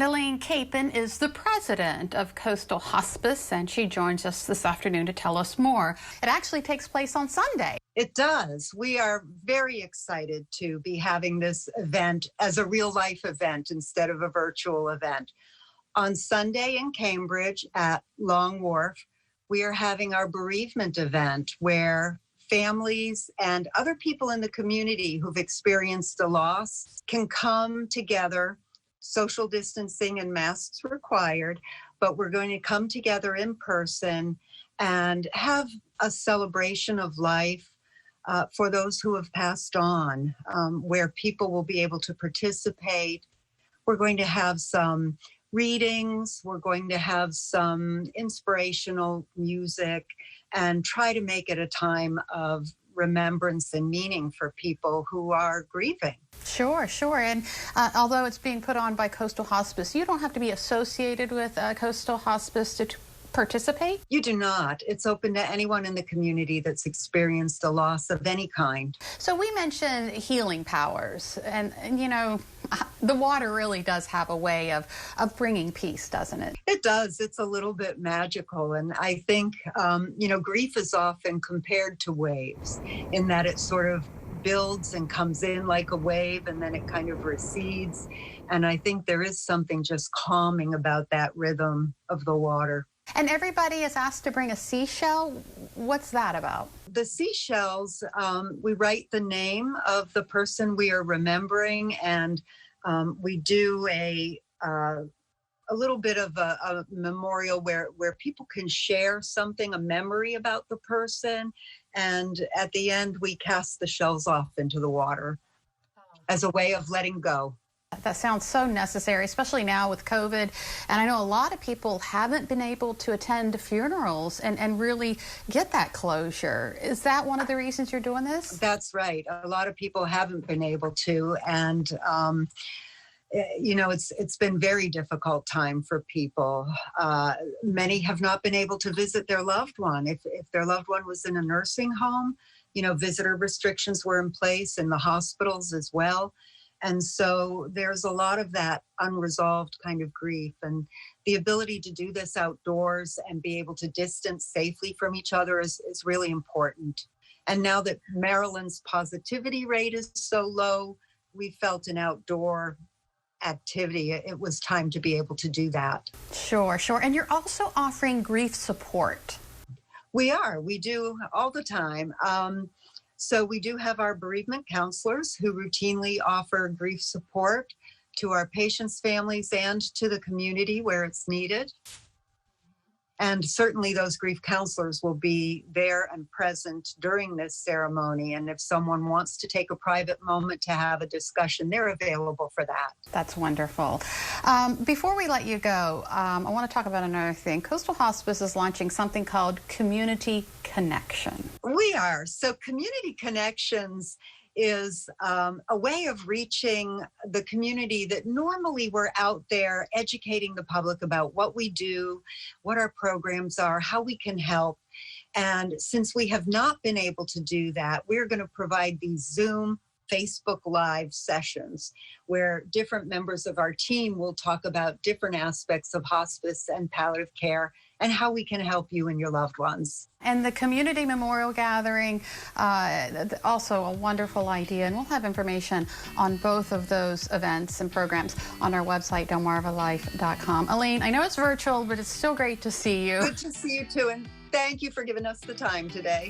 And Elaine Capon is the president of Coastal Hospice, and she joins us this afternoon to tell us more. It actually takes place on Sunday. It does. We are very excited to be having this event as a real-life event instead of a virtual event. On Sunday in Cambridge at Long Wharf, we are having our bereavement event where families and other people in the community who've experienced a loss can come together, social distancing and masks required, but we're going to come together in person and have a celebration of life for those who have passed on, where people will be able to participate. We're going to have some readings, we're going to have some inspirational music, and try to make it a time of remembrance and meaning for people who are grieving. Sure. And although it's being put on by Coastal Hospice, you don't have to be associated with Coastal Hospice to participate? You do not. It's open to anyone in the community that's experienced a loss of any kind. So we mentioned healing powers, and you know, the water really does have a way of bringing peace, doesn't it? It does. It's a little bit magical. And I think, grief is often compared to waves in that it sort of builds and comes in like a wave and then it kind of recedes. And I think there is something just calming about that rhythm of the water. And everybody is asked to bring a seashell. What's that about? The seashells, we write the name of the person we are remembering, and we do a little bit of a memorial where people can share something, a memory about the person, and at the end we cast the shells off into the water as a way of letting go. That sounds so necessary, especially now with COVID. And I know a lot of people haven't been able to attend funerals and really get that closure. Is that one of the reasons you're doing this? That's right. A lot of people haven't been able to. And, it's been a very difficult time for people. Many have not been able to visit their loved one. If their loved one was in a nursing home, visitor restrictions were in place in the hospitals as well. And so there's a lot of that unresolved kind of grief, and the ability to do this outdoors and be able to distance safely from each other is really important. And now that Maryland's positivity rate is so low, we felt an outdoor activity. It was time to be able to do that. Sure. And you're also offering grief support. We do all the time. So we do have our bereavement counselors who routinely offer grief support to our patients' families and to the community where it's needed. And certainly those grief counselors will be there and present during this ceremony. And if someone wants to take a private moment to have a discussion, they're available for that. That's wonderful. Before we let you go, I want to talk about another thing. Coastal Hospice is launching something called Community Connection. We are. So Community Connections is a way of reaching the community that normally we're out there educating the public about what we do, what our programs are, how we can help. And since we have not been able to do that, we're going to provide these Zoom, Facebook Live sessions where different members of our team will talk about different aspects of hospice and palliative care and how we can help you and your loved ones. And the community memorial gathering, also a wonderful idea. And we'll have information on both of those events and programs on our website, delmarvalife.com. Elaine, I know it's virtual, but it's still great to see you. Good to see you too, and thank you for giving us the time today.